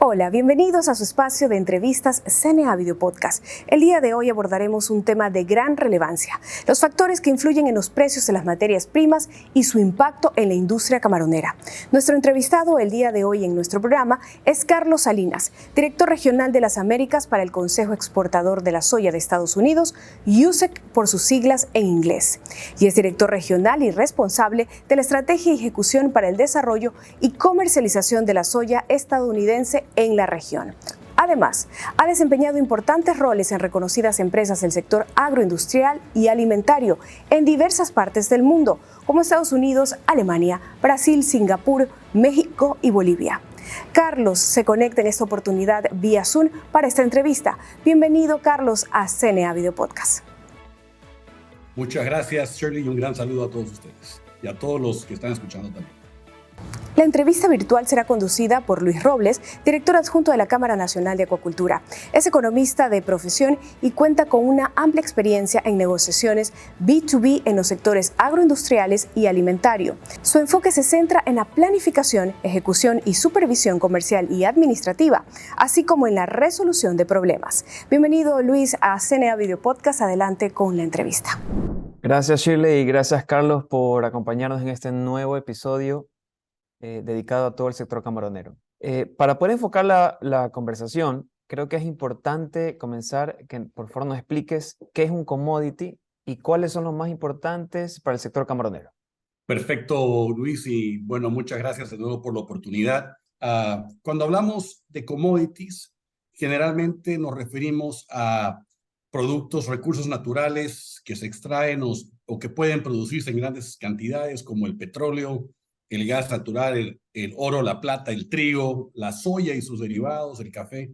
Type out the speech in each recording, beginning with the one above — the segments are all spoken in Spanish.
Hola, bienvenidos a su espacio de entrevistas CNA Video Podcast. El día de hoy abordaremos un tema de gran relevancia, los factores que influyen en los precios de las materias primas y su impacto en la industria camaronera. Nuestro entrevistado el día de hoy en nuestro programa es Carlos Salinas, director regional de las Américas para el Consejo Exportador de la Soya de Estados Unidos, USEC por sus siglas en inglés, y es director regional y responsable de la estrategia y ejecución para el desarrollo y comercialización de la soya estadounidense en la región. Además, ha desempeñado importantes roles en reconocidas empresas del sector agroindustrial y alimentario en diversas partes del mundo, como Estados Unidos, Alemania, Brasil, Singapur, México y Bolivia. Carlos se conecta en esta oportunidad vía Zoom para esta entrevista. Bienvenido, Carlos, a CNA Video Podcast. Muchas gracias, Shirley, y un gran saludo a todos ustedes y a todos los que están escuchando también. La entrevista virtual será conducida por Luis Robles, director adjunto de la Cámara Nacional de Acuacultura. Es economista de profesión y cuenta con una amplia experiencia en negociaciones B2B en los sectores agroindustriales y alimentario. Su enfoque se centra en la planificación, ejecución y supervisión comercial y administrativa, así como en la resolución de problemas. Bienvenido, Luis, a CNA Video Podcast. Adelante con la entrevista. Gracias, Shirley, y gracias, Carlos, por acompañarnos en este nuevo episodio dedicado a todo el sector camaronero. Para poder enfocar la conversación, creo que es importante comenzar que por favor nos expliques qué es un commodity y cuáles son los más importantes para el sector camaronero. Perfecto, Luis, y bueno, muchas gracias de nuevo por la oportunidad. Cuando hablamos de commodities, generalmente nos referimos a productos, recursos naturales que se extraen o que pueden producirse en grandes cantidades, como el petróleo, el gas natural, el oro, la plata, el trigo, la soya y sus derivados, el café,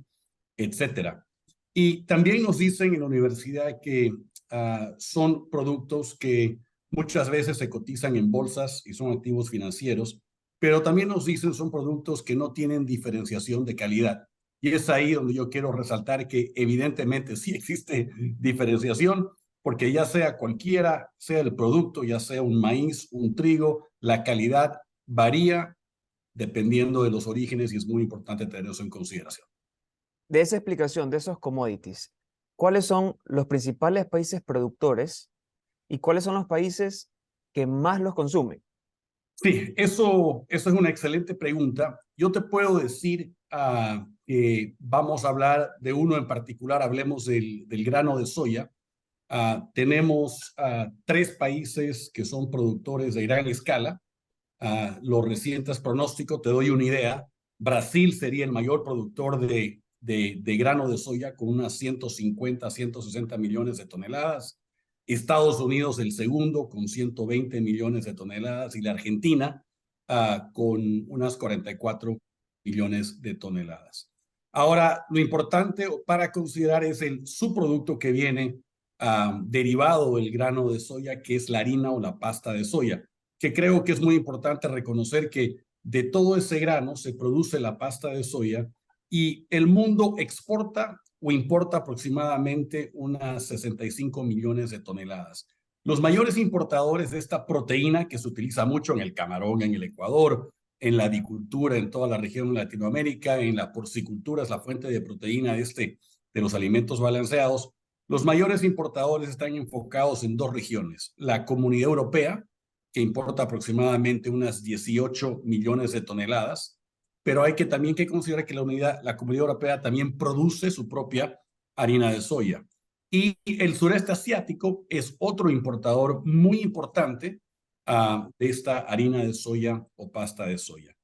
etcétera. Y también nos dicen en la universidad que son productos que muchas veces se cotizan en bolsas y son activos financieros, pero también nos dicen son productos que no tienen diferenciación de calidad. Y es ahí donde yo quiero resaltar que evidentemente sí existe diferenciación, porque ya sea cualquiera, sea el producto, ya sea un maíz, un trigo, la calidad varía dependiendo de los orígenes y es muy importante tener eso en consideración. De esa explicación de esos commodities, ¿cuáles son los principales países productores y cuáles son los países que más los consumen? Sí, eso es una excelente pregunta. Yo te puedo decir que vamos a hablar de uno en particular, hablemos del grano de soya. Tenemos 3 países que son productores de gran escala. Los recientes pronósticos, te doy una idea, Brasil sería el mayor productor de grano de soya con unas 150, 160 millones de toneladas. Estados Unidos el segundo con 120 millones de toneladas y la Argentina con unas 44 millones de toneladas. Ahora, lo importante para considerar es el subproducto que viene derivado del grano de soya, que es la harina o la pasta de soya, que creo que es muy importante reconocer que de todo ese grano se produce la pasta de soya y el mundo exporta o importa aproximadamente unas 65 millones de toneladas. Los mayores importadores de esta proteína, que se utiliza mucho en el camarón, en el Ecuador, en la avicultura, en toda la región de Latinoamérica, en la porcicultura, es la fuente de proteína de los alimentos balanceados. Los mayores importadores están enfocados en 2 regiones, la Comunidad Europea, que importa aproximadamente unas 18 millones de toneladas, pero hay que también que considerar que la Comunidad Europea también produce su propia harina de soya. Y el sureste asiático es otro importador muy importante de esta harina de soya o pasta de soya.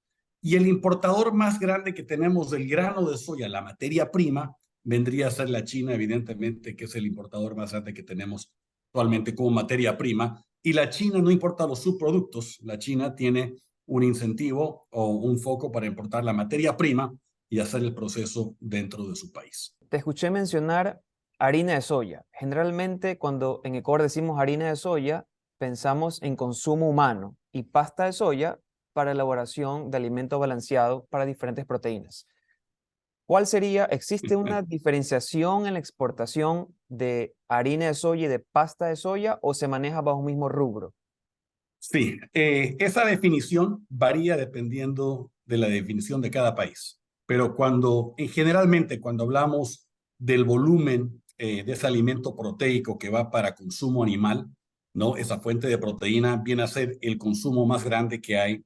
Y el importador más grande que tenemos del grano de soya, la materia prima, vendría a ser la China, evidentemente, que es el importador más grande que tenemos actualmente como materia prima. Y la China no importa los subproductos, la China tiene un incentivo o un foco para importar la materia prima y hacer el proceso dentro de su país. Te escuché mencionar harina de soya. Generalmente cuando en Ecuador decimos harina de soya, pensamos en consumo humano y pasta de soya para elaboración de alimento balanceado para diferentes proteínas. ¿Cuál sería? ¿Existe una diferenciación en la exportación de harina de soya y de pasta de soya o se maneja bajo un mismo rubro? Sí, esa definición varía dependiendo de la definición de cada país. pero generalmente cuando hablamos del volumen de ese alimento proteico que va para consumo animal, ¿no? Esa fuente de proteína viene a ser el consumo más grande que hay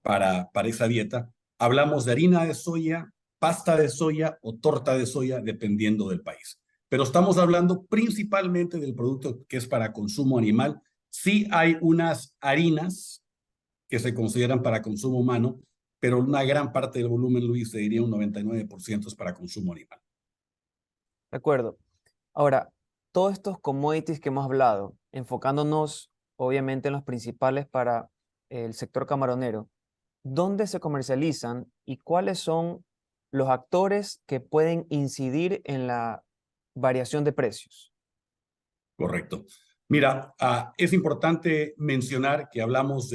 para esa dieta. Hablamos de harina de soya, pasta de soya o torta de soya, dependiendo del país. Pero estamos hablando principalmente del producto que es para consumo animal. Sí hay unas harinas que se consideran para consumo humano, pero una gran parte del volumen, Luis, te diría un 99% es para consumo animal. De acuerdo. Ahora, todos estos commodities que hemos hablado, enfocándonos obviamente en los principales para el sector camaronero, ¿dónde se comercializan y cuáles son los actores que pueden incidir en la variación de precios? Correcto. Mira, es importante mencionar que hablamos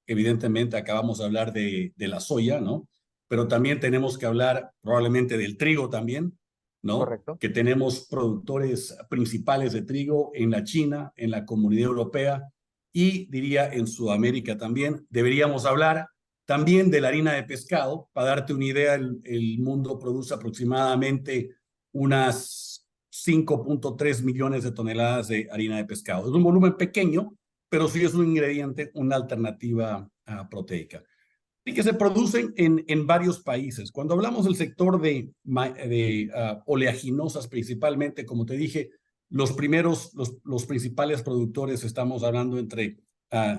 evidentemente acabamos de hablar de la soya, ¿no? Pero también tenemos que hablar probablemente del trigo también, ¿no? Correcto. Que tenemos productores principales de trigo en la China, en la Comunidad Europea y diría en Sudamérica también. Deberíamos hablar también de la harina de pescado. Para darte una idea, el mundo produce aproximadamente unas 5.3 millones de toneladas de harina de pescado. Es un volumen pequeño, pero sí es un ingrediente, una alternativa proteica. Y que se producen en varios países. Cuando hablamos del sector de oleaginosas principalmente, como te dije, los principales productores estamos hablando entre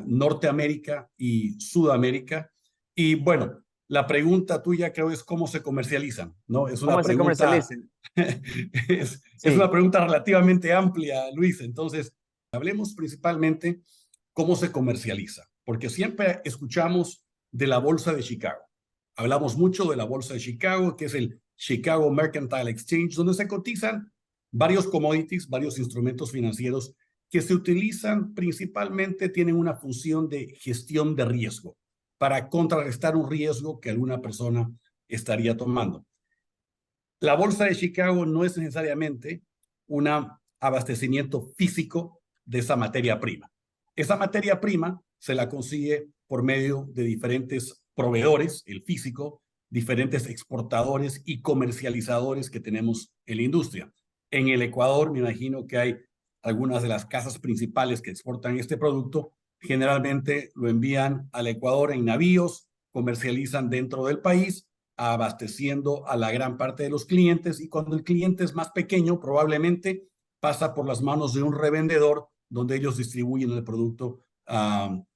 Norteamérica y Sudamérica. Y bueno, la pregunta tuya creo es cómo se comercializan, ¿no? Es una ¿Cómo se pregunta, comercializan? es Sí, una pregunta relativamente amplia, Luis. Entonces, hablemos principalmente cómo se comercializa, porque siempre escuchamos de la Bolsa de Chicago. Hablamos mucho de la Bolsa de Chicago, que es el Chicago Mercantile Exchange, donde se cotizan varios commodities, varios instrumentos financieros que se utilizan principalmente, tienen una función de gestión de riesgo para contrarrestar un riesgo que alguna persona estaría tomando. La Bolsa de Chicago no es necesariamente un abastecimiento físico de esa materia prima. Esa materia prima se la consigue por medio de diferentes proveedores, el físico, diferentes exportadores y comercializadores que tenemos en la industria. En el Ecuador, me imagino que hay algunas de las casas principales que exportan este producto. Generalmente lo envían al Ecuador en navíos, comercializan dentro del país, abasteciendo a la gran parte de los clientes, y cuando el cliente es más pequeño, probablemente pasa por las manos de un revendedor donde ellos distribuyen el producto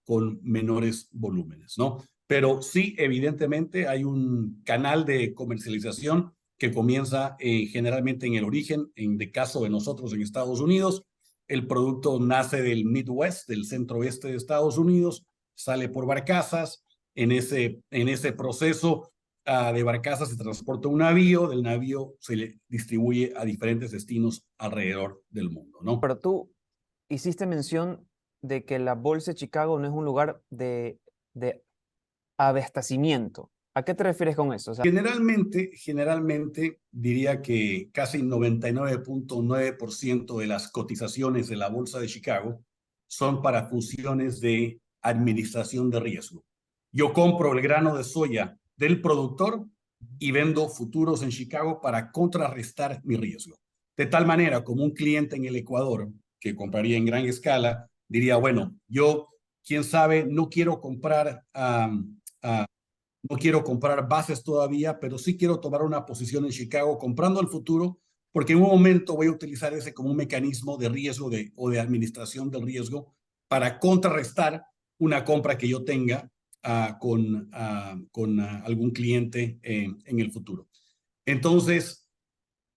con menores volúmenes, ¿no? Pero sí, evidentemente hay un canal de comercialización que comienza generalmente en el origen, en el caso de nosotros en Estados Unidos. El producto nace del Midwest, del centro oeste de Estados Unidos, sale por barcazas. En ese proceso de barcaza se transporta un navío, del navío se le distribuye a diferentes destinos alrededor del mundo, ¿no? pero tú hiciste mención de que la Bolsa de Chicago no es un lugar de abastecimiento. ¿A qué te refieres con eso? O sea, Generalmente diría que casi 99.9% de las cotizaciones de la Bolsa de Chicago son para funciones de administración de riesgo. Yo compro el grano de soya del productor y vendo futuros en Chicago para contrarrestar mi riesgo. De tal manera, como un cliente en el Ecuador que compraría en gran escala, diría, bueno, yo, quién sabe, no quiero comprar bases todavía, pero sí quiero tomar una posición en Chicago comprando el futuro, porque en un momento voy a utilizar ese como un mecanismo de riesgo o de administración del riesgo para contrarrestar una compra que yo tenga con algún cliente en el futuro. Entonces,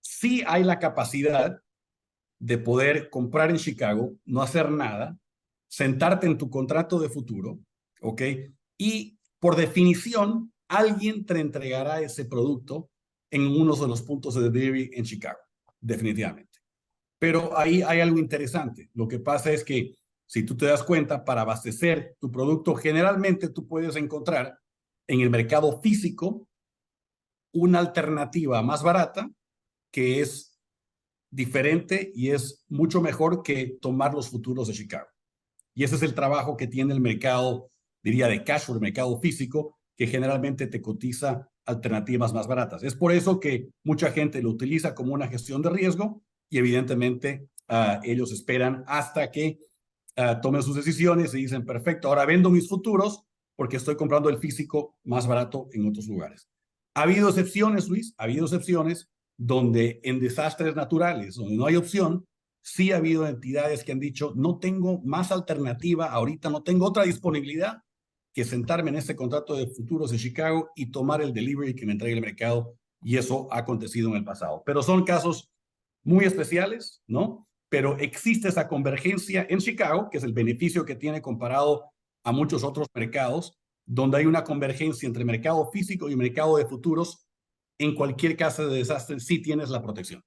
sí hay la capacidad de poder comprar en Chicago, no hacer nada, sentarte en tu contrato de futuro, ¿ok? Y por definición, alguien te entregará ese producto en uno de los puntos de delivery en Chicago, definitivamente. Pero ahí hay algo interesante. Lo que pasa es que si tú te das cuenta, para abastecer tu producto, generalmente tú puedes encontrar en el mercado físico una alternativa más barata que es diferente y es mucho mejor que tomar los futuros de Chicago. Y ese es el trabajo que tiene el mercado, diría, de cash, o el mercado físico, que generalmente te cotiza alternativas más baratas. Es por eso que mucha gente lo utiliza como una gestión de riesgo y evidentemente ellos esperan hasta que tomen sus decisiones y dicen, perfecto, ahora vendo mis futuros porque estoy comprando el físico más barato en otros lugares. Ha habido excepciones, Luis, ha habido excepciones donde en desastres naturales, donde no hay opción, sí ha habido entidades que han dicho, no tengo más alternativa, ahorita no tengo otra disponibilidad que sentarme en este contrato de futuros de Chicago y tomar el delivery que me entregue el mercado, y eso ha acontecido en el pasado. Pero son casos muy especiales, ¿no? Pero existe esa convergencia en Chicago, que es el beneficio que tiene comparado a muchos otros mercados, donde hay una convergencia entre mercado físico y mercado de futuros. En cualquier caso de desastre, sí tienes la protección.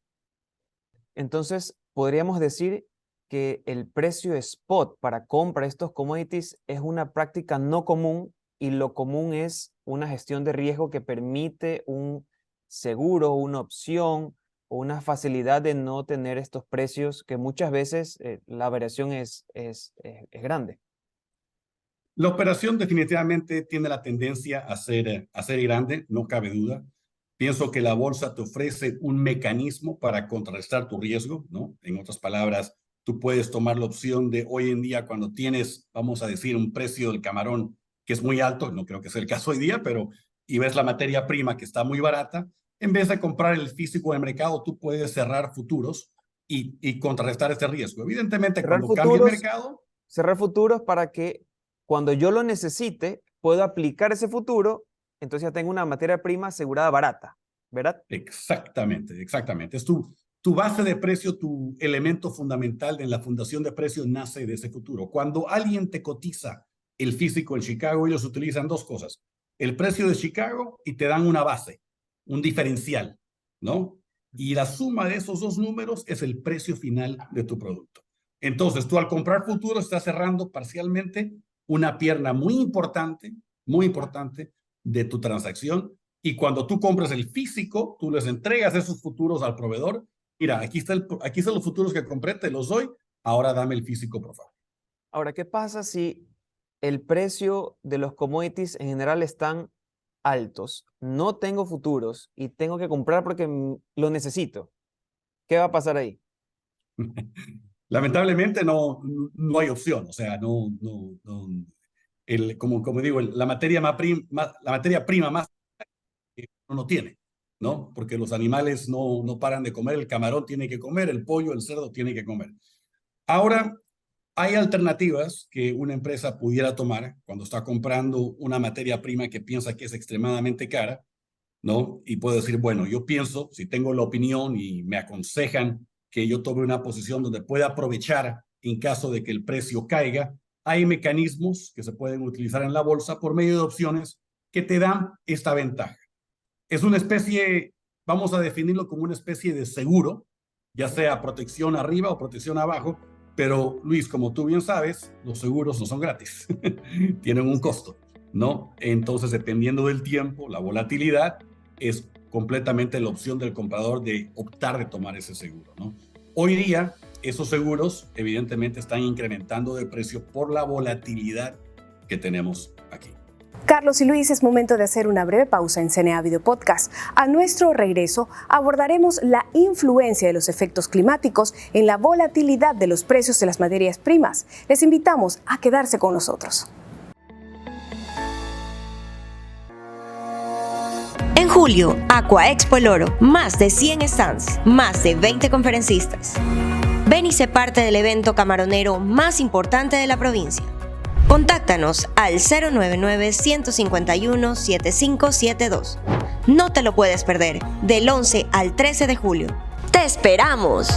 Entonces, podríamos decir que el precio spot para compra de estos commodities es una práctica no común, y lo común es una gestión de riesgo que permite un seguro, una opción o una facilidad de no tener estos precios que muchas veces la variación es grande. La operación definitivamente tiene la tendencia a ser grande, no cabe duda. Pienso que la bolsa te ofrece un mecanismo para contrarrestar tu riesgo, ¿no? En otras palabras, tú puedes tomar la opción de hoy en día cuando tienes, vamos a decir, un precio del camarón que es muy alto, no creo que sea el caso hoy día, pero y ves la materia prima que está muy barata, en vez de comprar el físico del mercado, tú puedes cerrar futuros y contrarrestar este riesgo. Evidentemente, cuando cambia el mercado... Cerrar futuros para que cuando yo lo necesite, puedo aplicar ese futuro, entonces ya tengo una materia prima asegurada barata, ¿verdad? Exactamente, exactamente. Es tu base de precio, tu elemento fundamental en la fundación de precios nace de ese futuro. Cuando alguien te cotiza el físico en Chicago, ellos utilizan dos cosas: el precio de Chicago y te dan una base, un diferencial, ¿no? Y la suma de esos dos números es el precio final de tu producto. Entonces, tú al comprar futuro estás cerrando parcialmente una pierna muy importante de tu transacción. Y cuando tú compras el físico, tú les entregas esos futuros al proveedor. Mira, aquí están los futuros que compré, te los doy, ahora dame el físico, por favor. Ahora, ¿qué pasa si el precio de los commodities en general están altos? No tengo futuros y tengo que comprar porque lo necesito. ¿Qué va a pasar ahí? Lamentablemente no hay opción, o sea, como digo, la materia prima más que uno no tiene, ¿no? Porque los animales no paran de comer, el camarón tiene que comer, el pollo, el cerdo tiene que comer. Ahora, hay alternativas que una empresa pudiera tomar cuando está comprando una materia prima que piensa que es extremadamente cara, ¿no? Y puedo decir, bueno, yo pienso, si tengo la opinión y me aconsejan que yo tome una posición donde pueda aprovechar en caso de que el precio caiga, hay mecanismos que se pueden utilizar en la bolsa por medio de opciones que te dan esta ventaja. Es una especie, vamos a definirlo como una especie de seguro, ya sea protección arriba o protección abajo, pero Luis, como tú bien sabes, los seguros no son gratis, tienen un costo, ¿no? Entonces, dependiendo del tiempo, la volatilidad, es completamente la opción del comprador de optar de tomar ese seguro, ¿no? Hoy día, esos seguros evidentemente están incrementando de precio por la volatilidad que tenemos aquí. Carlos y Luis, es momento de hacer una breve pausa en CNA Video Podcast. A nuestro regreso abordaremos la influencia de los efectos climáticos en la volatilidad de los precios de las materias primas. Les invitamos a quedarse con nosotros. En julio, Aqua Expo El Oro, más de 100 stands, más de 20 conferencistas. Ven y sé parte del evento camaronero más importante de la provincia. Contáctanos al 099-151-7572. No te lo puedes perder, del 11 al 13 de julio. ¡Te esperamos!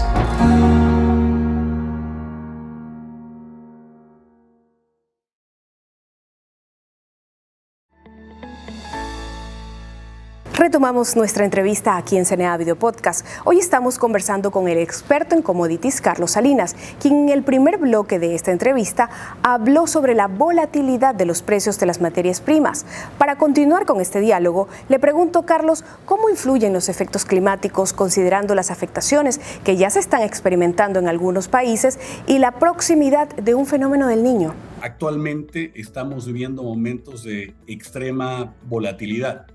Retomamos nuestra entrevista aquí en CNA Video Podcast. Hoy estamos conversando con el experto en commodities, Carlos Salinas, quien en el primer bloque de esta entrevista habló sobre la volatilidad de los precios de las materias primas. Para continuar con este diálogo, le pregunto, Carlos, ¿cómo influyen los efectos climáticos considerando las afectaciones que ya se están experimentando en algunos países y la proximidad de un fenómeno del Niño? Actualmente estamos viviendo momentos de extrema volatilidad.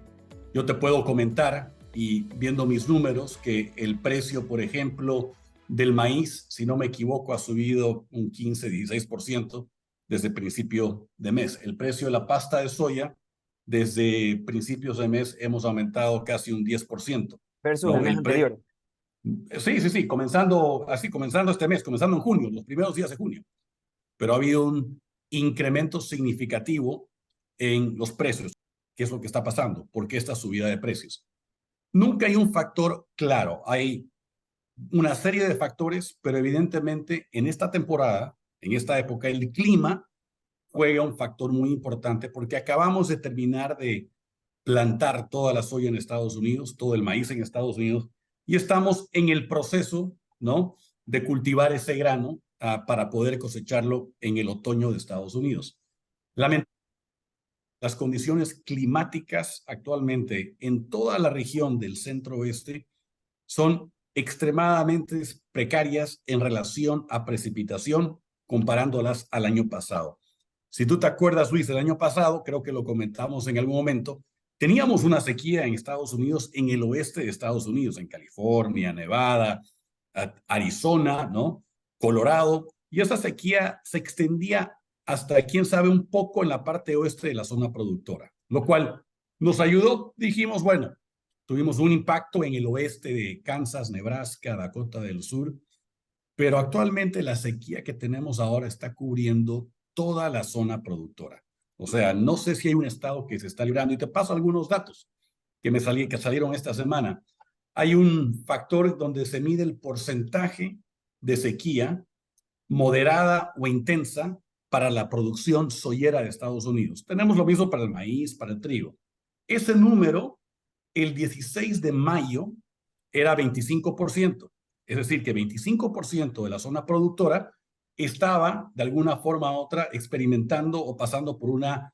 Yo te puedo comentar, y viendo mis números, que el precio, por ejemplo, del maíz, si no me equivoco, ha subido un 15-16% desde el principio de mes. El precio de la pasta de soya, desde principios de mes, hemos aumentado casi un 10%. Versus el mes anterior. Sí, comenzando este mes, comenzando en junio, los primeros días de junio. Pero ha habido un incremento significativo en los precios. ¿Qué es lo que está pasando? ¿Por qué esta subida de precios? Nunca hay un factor claro. Hay una serie de factores, pero evidentemente en esta temporada, en esta época, el clima juega un factor muy importante porque acabamos de terminar de plantar toda la soya en Estados Unidos, todo el maíz en Estados Unidos, y estamos en el proceso, ¿no?, de cultivar ese grano para poder cosecharlo en el otoño de Estados Unidos. Las condiciones climáticas actualmente en toda la región del centro-oeste son extremadamente precarias en relación a precipitación comparándolas al año pasado. Si tú te acuerdas, Luis, el año pasado, creo que lo comentamos en algún momento, teníamos una sequía en Estados Unidos, en el oeste de Estados Unidos, en California, Nevada, Arizona, ¿no?, Colorado, y esa sequía se extendía hasta, quién sabe, un poco en la parte oeste de la zona productora, lo cual nos ayudó. Dijimos, bueno, tuvimos un impacto en el oeste de Kansas, Nebraska, Dakota del Sur, pero actualmente la sequía que tenemos ahora está cubriendo toda la zona productora. O sea, no sé si hay un estado que se está librando, y te paso algunos datos que salieron esta semana. Hay un factor donde se mide el porcentaje de sequía moderada o intensa para la producción soyera de Estados Unidos. Tenemos lo mismo para el maíz, para el trigo. Ese número, el 16 de mayo, era 25%. Es decir, que 25% de la zona productora estaba, de alguna forma u otra, experimentando o pasando por una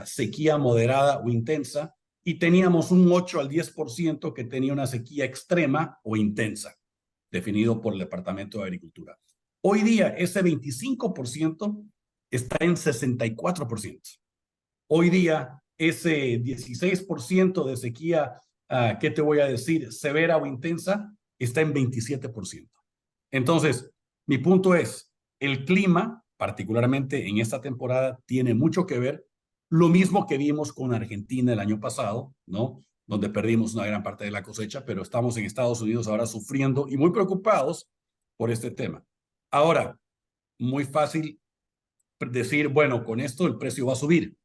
sequía moderada o intensa, y teníamos un 8 al 10% que tenía una sequía extrema o intensa, definido por el Departamento de Agricultura. Hoy día, ese 25% está en 64%. Hoy día, ese 16% de sequía, ¿qué te voy a decir?, severa o intensa, está en 27%. Entonces, mi punto es, el clima, particularmente en esta temporada, tiene mucho que ver. Lo mismo que vimos con Argentina el año pasado, ¿no?, donde perdimos una gran parte de la cosecha, pero estamos en Estados Unidos ahora sufriendo y muy preocupados por este tema. Ahora, muy fácil decir, bueno, con esto el precio va a subir.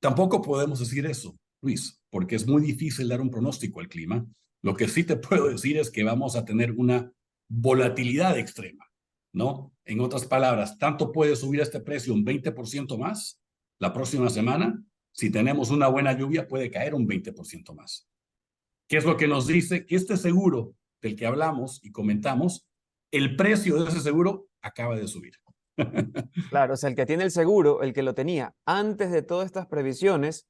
Tampoco podemos decir eso, Luis, porque es muy difícil dar un pronóstico al clima. Lo que sí te puedo decir es que vamos a tener una volatilidad extrema, ¿no? En otras palabras, tanto puede subir este precio un 20% más la próxima semana. Si tenemos una buena lluvia, puede caer un 20% más. ¿Qué es lo que nos dice? Que este seguro del que hablamos y comentamos, el precio de ese seguro acaba de subir. Claro, o sea, el que tiene el seguro, el que lo tenía antes de todas estas previsiones,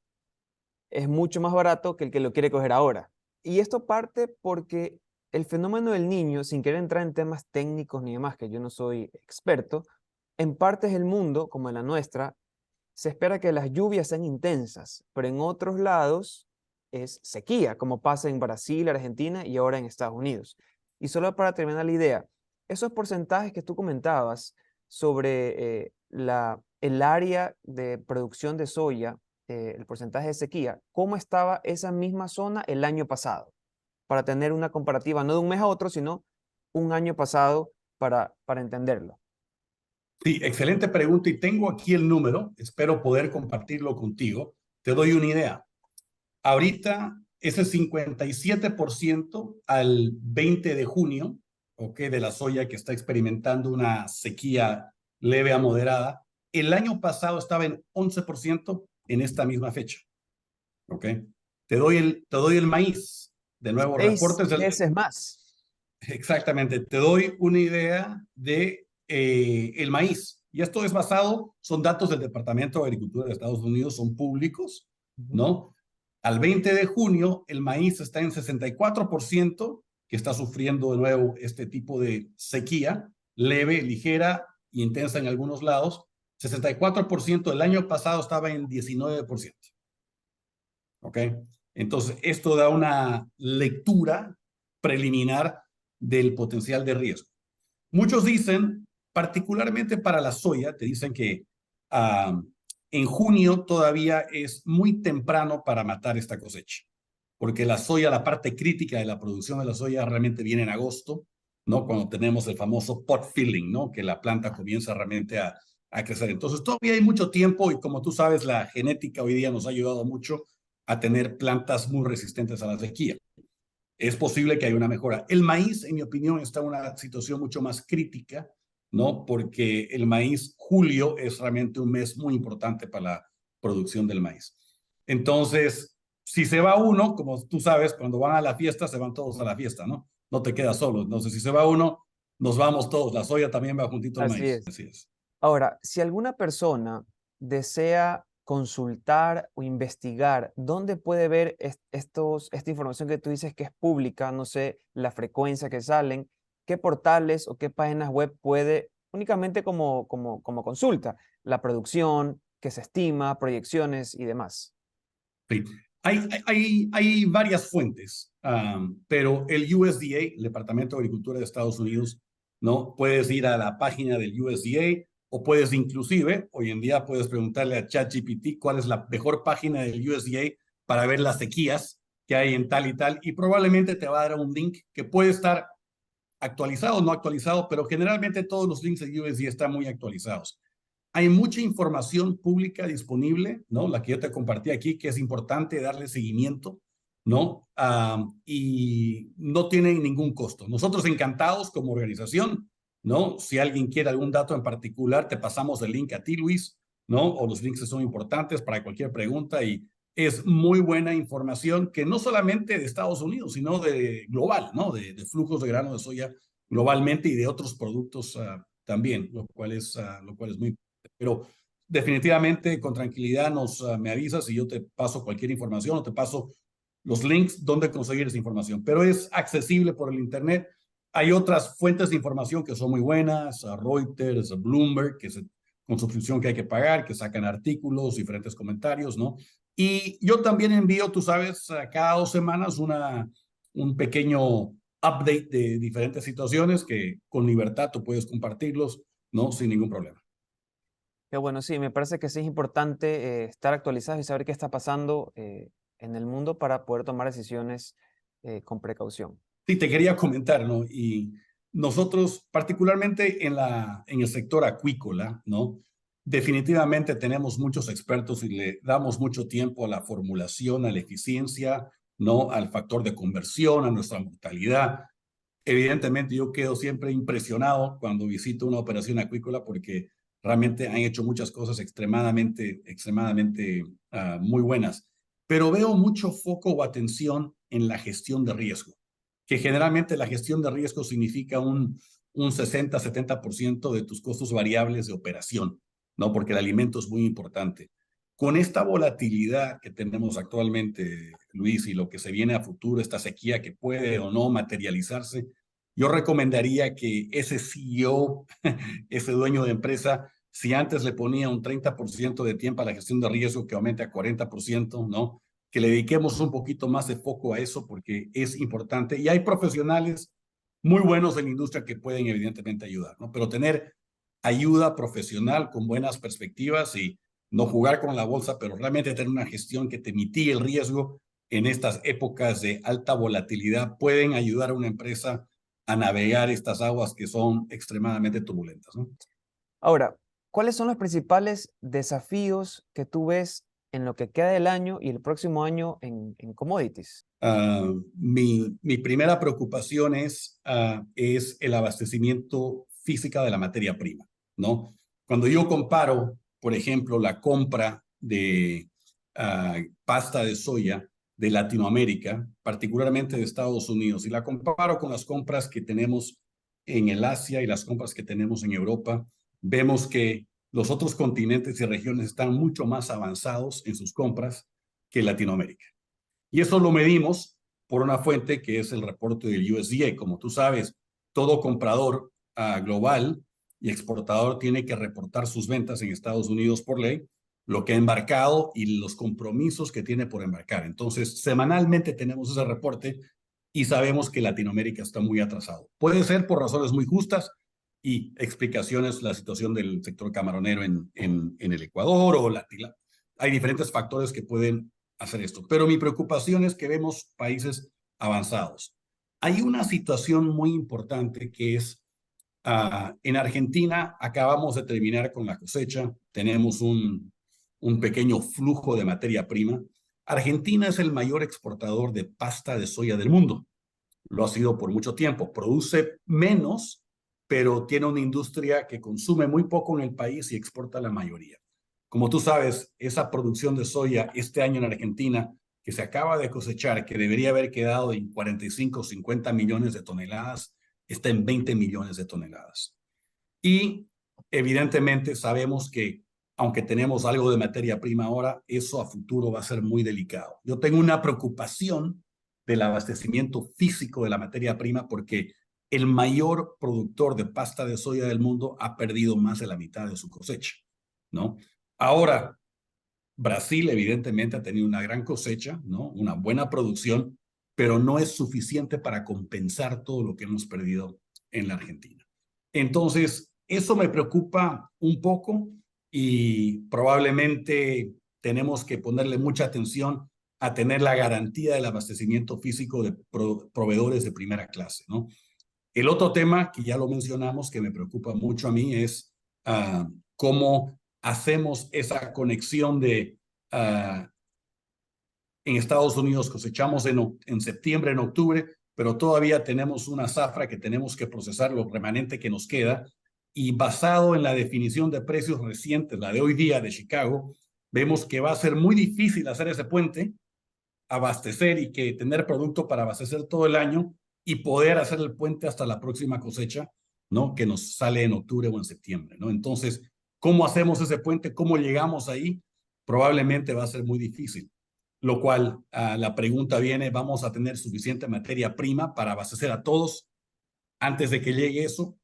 es mucho más barato que el que lo quiere coger ahora. Y esto parte porque el fenómeno del Niño, sin querer entrar en temas técnicos ni demás, que yo no soy experto, en partes del mundo, como en la nuestra, se espera que las lluvias sean intensas, pero en otros lados es sequía, como pasa en Brasil, Argentina y ahora en Estados Unidos. Y solo para terminar la idea, esos porcentajes que tú comentabas sobre el área de producción de soya, el porcentaje de sequía, ¿cómo estaba esa misma zona el año pasado? Para tener una comparativa, no de un mes a otro, sino un año pasado para entenderlo. Sí, excelente pregunta, y tengo aquí el número, espero poder compartirlo contigo. Te doy una idea. Ahorita, ese 57% al 20 de junio, de la soya que está experimentando una sequía leve a moderada, el año pasado estaba en 11% en esta misma fecha. Te doy el maíz. De nuevo, 6 reportes del... veces más. Exactamente. Te doy una idea de el maíz. Y esto es basado, son datos del Departamento de Agricultura de Estados Unidos, son públicos, ¿no? Al 20 de junio, el maíz está en 64%, que está sufriendo de nuevo este tipo de sequía, leve, ligera e intensa en algunos lados. 64%, el año pasado estaba en 19%. Entonces, esto da una lectura preliminar del potencial de riesgo. Muchos dicen, particularmente para la soya, te dicen que en junio todavía es muy temprano para matar esta cosecha, porque la soya, la parte crítica de la producción de la soya realmente viene en agosto, ¿no? Cuando tenemos el famoso pot filling, ¿no? Que la planta comienza realmente a crecer. Entonces todavía hay mucho tiempo y como tú sabes, la genética hoy día nos ha ayudado mucho a tener plantas muy resistentes a la sequía. Es posible que haya una mejora. El maíz, en mi opinión, está en una situación mucho más crítica, ¿no? Porque el maíz, julio, es realmente un mes muy importante para la producción del maíz. Entonces, si se va uno, como tú sabes, cuando van a la fiesta, se van todos a la fiesta, ¿no? No te quedas solo. Entonces, si se va uno, nos vamos todos. La soya también va juntito al Así maíz. es. Así es. Ahora, si alguna persona desea consultar o investigar, ¿dónde puede ver esta información que tú dices que es pública? No sé, la frecuencia que salen, qué portales o qué páginas web puede, únicamente como consulta, la producción, que se estima, proyecciones y demás. Sí. Hay varias fuentes, pero el USDA, el Departamento de Agricultura de Estados Unidos, ¿no? Puedes ir a la página del USDA o puedes inclusive, hoy en día puedes preguntarle a ChatGPT cuál es la mejor página del USDA para ver las sequías que hay en tal y probablemente te va a dar un link que puede estar actualizado o no actualizado, pero generalmente todos los links del USDA están muy actualizados. Hay mucha información pública disponible, ¿no? La que yo te compartí aquí, que es importante darle seguimiento, ¿no? Y no tienen ningún costo. Nosotros encantados como organización, ¿no? Si alguien quiere algún dato en particular, te pasamos el link a ti, Luis, ¿no? O los links son importantes para cualquier pregunta y es muy buena información que no solamente de Estados Unidos, sino de global, ¿no? De flujos de grano de soya globalmente y de otros productos también, lo cual es muy. Pero definitivamente con tranquilidad me avisas y yo te paso cualquier información o te paso los links donde conseguir esa información. Pero es accesible por el Internet. Hay otras fuentes de información que son muy buenas, Reuters, Bloomberg, con suscripción que hay que pagar, que sacan artículos, diferentes comentarios, ¿no? Y yo también envío, tú sabes, cada 2 semanas un pequeño update de diferentes situaciones que con libertad tú puedes compartirlos, ¿no? Sin ningún problema. Qué bueno, sí, me parece que sí es importante estar actualizados y saber qué está pasando en el mundo para poder tomar decisiones con precaución. Sí, te quería comentar, ¿no? Y nosotros, particularmente en el sector acuícola, ¿no? Definitivamente tenemos muchos expertos y le damos mucho tiempo a la formulación, a la eficiencia, ¿no? Al factor de conversión, a nuestra mortalidad. Evidentemente, yo quedo siempre impresionado cuando visito una operación acuícola porque realmente han hecho muchas cosas extremadamente muy buenas. Pero veo mucho foco o atención en la gestión de riesgo, que generalmente la gestión de riesgo significa un 60-70% de tus costos variables de operación, ¿no? Porque el alimento es muy importante. Con esta volatilidad que tenemos actualmente, Luis, y lo que se viene a futuro, esta sequía que puede o no materializarse, yo recomendaría que ese CEO, ese dueño de empresa, si antes le ponía un 30% de tiempo a la gestión de riesgo, que aumente a 40%, ¿no? Que le dediquemos un poquito más de foco a eso porque es importante. Y hay profesionales muy buenos en la industria que pueden evidentemente ayudar, ¿no? Pero tener ayuda profesional con buenas perspectivas y no jugar con la bolsa, pero realmente tener una gestión que te mitigue el riesgo en estas épocas de alta volatilidad pueden ayudar a una empresa a navegar estas aguas que son extremadamente turbulentas, ¿no? Ahora, ¿cuáles son los principales desafíos que tú ves en lo que queda del año y el próximo año en commodities? Mi primera preocupación es el abastecimiento física de la materia prima, ¿no? Cuando yo comparo, por ejemplo, la compra de pasta de soya de Latinoamérica, particularmente de Estados Unidos, y la comparo con las compras que tenemos en el Asia y las compras que tenemos en Europa, vemos que los otros continentes y regiones están mucho más avanzados en sus compras que Latinoamérica. Y eso lo medimos por una fuente que es el reporte del USDA. Como tú sabes, todo comprador global y exportador tiene que reportar sus ventas en Estados Unidos por ley. lo que ha embarcado y los compromisos que tiene por embarcar. Entonces, semanalmente tenemos ese reporte y sabemos que Latinoamérica está muy atrasado. Puede ser por razones muy justas y explicaciones, la situación del sector camaronero en el Ecuador o hay diferentes factores que pueden hacer esto. Pero mi preocupación es que vemos países avanzados. Hay una situación muy importante que es, en Argentina acabamos de terminar con la cosecha, tenemos un pequeño flujo de materia prima. Argentina es el mayor exportador de pasta de soya del mundo. Lo ha sido por mucho tiempo. Produce menos, pero tiene una industria que consume muy poco en el país y exporta la mayoría. Como tú sabes, esa producción de soya este año en Argentina, que se acaba de cosechar, que debería haber quedado en 45 o 50 millones de toneladas, está en 20 millones de toneladas. Y evidentemente sabemos que aunque tenemos algo de materia prima ahora, eso a futuro va a ser muy delicado. Yo tengo una preocupación del abastecimiento físico de la materia prima porque el mayor productor de pasta de soya del mundo ha perdido más de la mitad de su cosecha, ¿no? Ahora, Brasil evidentemente ha tenido una gran cosecha, ¿no? Una buena producción, pero no es suficiente para compensar todo lo que hemos perdido en la Argentina. Entonces, eso me preocupa un poco y probablemente tenemos que ponerle mucha atención a tener la garantía del abastecimiento físico de proveedores de primera clase, ¿no? El otro tema que ya lo mencionamos, que me preocupa mucho a mí, es cómo hacemos esa conexión de en Estados Unidos cosechamos en septiembre, en octubre, pero todavía tenemos una zafra que tenemos que procesar, lo remanente que nos queda, y basado en la definición de precios recientes, la de hoy día de Chicago, vemos que va a ser muy difícil hacer ese puente, abastecer y que tener producto para abastecer todo el año y poder hacer el puente hasta la próxima cosecha, ¿no? Que nos sale en octubre o en septiembre, ¿no? Entonces, ¿cómo hacemos ese puente? ¿Cómo llegamos ahí? Probablemente va a ser muy difícil. Lo cual, la pregunta viene, ¿vamos a tener suficiente materia prima para abastecer a todos antes de que llegue eso?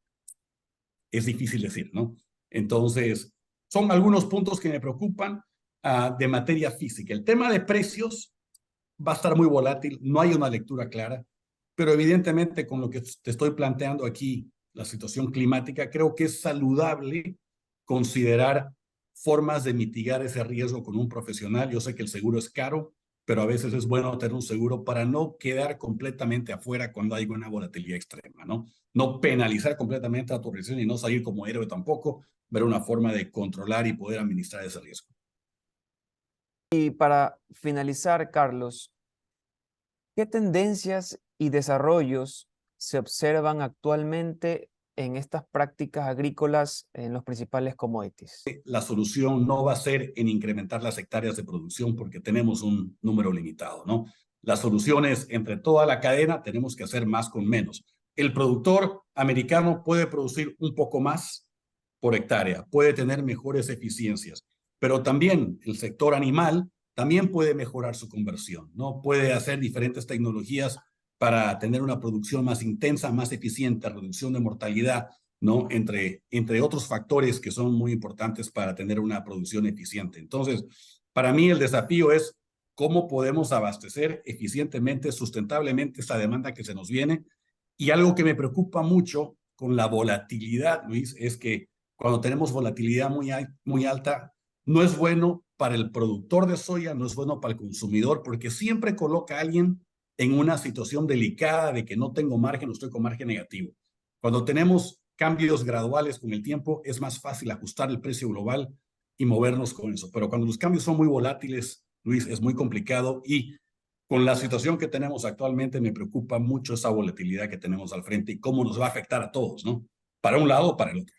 Es difícil decir, ¿no? Entonces, son algunos puntos que me preocupan de materia física. El tema de precios va a estar muy volátil, no hay una lectura clara, pero evidentemente con lo que te estoy planteando aquí, la situación climática, creo que es saludable considerar formas de mitigar ese riesgo con un profesional. Yo sé que el seguro es caro, pero a veces es bueno tener un seguro para no quedar completamente afuera cuando hay una volatilidad extrema, ¿no? No penalizar completamente a tu organización y no salir como héroe tampoco, ver una forma de controlar y poder administrar ese riesgo. Y para finalizar, Carlos, ¿qué tendencias y desarrollos se observan actualmente en estas prácticas agrícolas en los principales commodities? La solución no va a ser en incrementar las hectáreas de producción porque tenemos un número limitado, ¿no? La solución es entre toda la cadena tenemos que hacer más con menos. El productor americano puede producir un poco más por hectárea, puede tener mejores eficiencias, pero también el sector animal también puede mejorar su conversión, ¿no? Puede hacer diferentes tecnologías para tener una producción más intensa, más eficiente, reducción de mortalidad, ¿no? Entre otros factores que son muy importantes para tener una producción eficiente. Entonces, para mí el desafío es cómo podemos abastecer eficientemente, sustentablemente esa demanda que se nos viene. Y algo que me preocupa mucho con la volatilidad, Luis, es que cuando tenemos volatilidad muy alta, no es bueno para el productor de soya, no es bueno para el consumidor, porque siempre coloca a alguien en una situación delicada de que no tengo margen o estoy con margen negativo. Cuando tenemos cambios graduales con el tiempo, es más fácil ajustar el precio global y movernos con eso. Pero cuando los cambios son muy volátiles, Luis, es muy complicado y con la situación que tenemos actualmente me preocupa mucho esa volatilidad que tenemos al frente y cómo nos va a afectar a todos, ¿no? Para un lado o para el otro.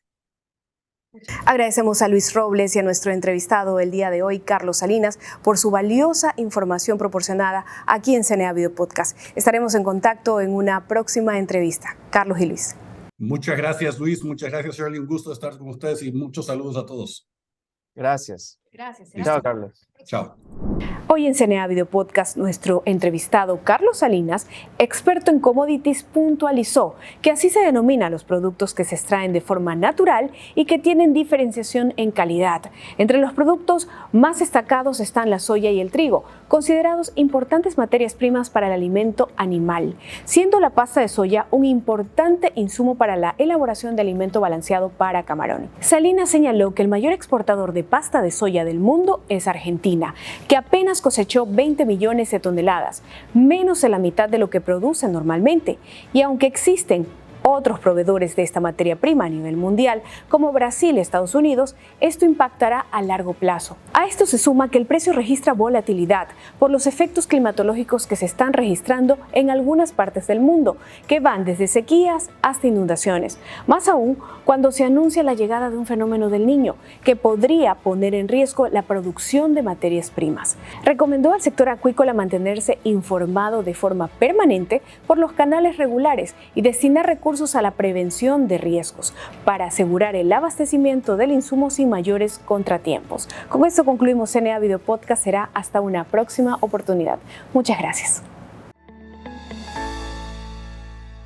Agradecemos a Luis Robles y a nuestro entrevistado el día de hoy, Carlos Salinas, por su valiosa información proporcionada aquí en CNA Video Podcast. Estaremos en contacto en una próxima entrevista. Carlos y Luis. Muchas gracias, Luis. Muchas gracias, Shirley. Un gusto estar con ustedes y muchos saludos a todos. Gracias. Gracias. Chao, Carlos. Chao. Hoy en CNA Video Podcast, nuestro entrevistado Carlos Salinas, experto en commodities, puntualizó que así se denomina los productos que se extraen de forma natural y que tienen diferenciación en calidad. Entre los productos más destacados están la soya y el trigo, considerados importantes materias primas para el alimento animal, siendo la pasta de soya un importante insumo para la elaboración de alimento balanceado para camarón. Salinas señaló que el mayor exportador de pasta de soya del mundo es Argentina, que apenas cosechó 20 millones de toneladas, menos de la mitad de lo que produce normalmente. Y aunque existen otros proveedores de esta materia prima a nivel mundial, como Brasil y Estados Unidos, esto impactará a largo plazo. A esto se suma que el precio registra volatilidad por los efectos climatológicos que se están registrando en algunas partes del mundo, que van desde sequías hasta inundaciones. Más aún cuando se anuncia la llegada de un fenómeno del Niño, que podría poner en riesgo la producción de materias primas. Recomendó al sector acuícola mantenerse informado de forma permanente por los canales regulares y destinar recursos a la prevención de riesgos para asegurar el abastecimiento del insumo sin mayores contratiempos. Con esto concluimos CNA Video Podcast. Será hasta una próxima oportunidad. Muchas gracias.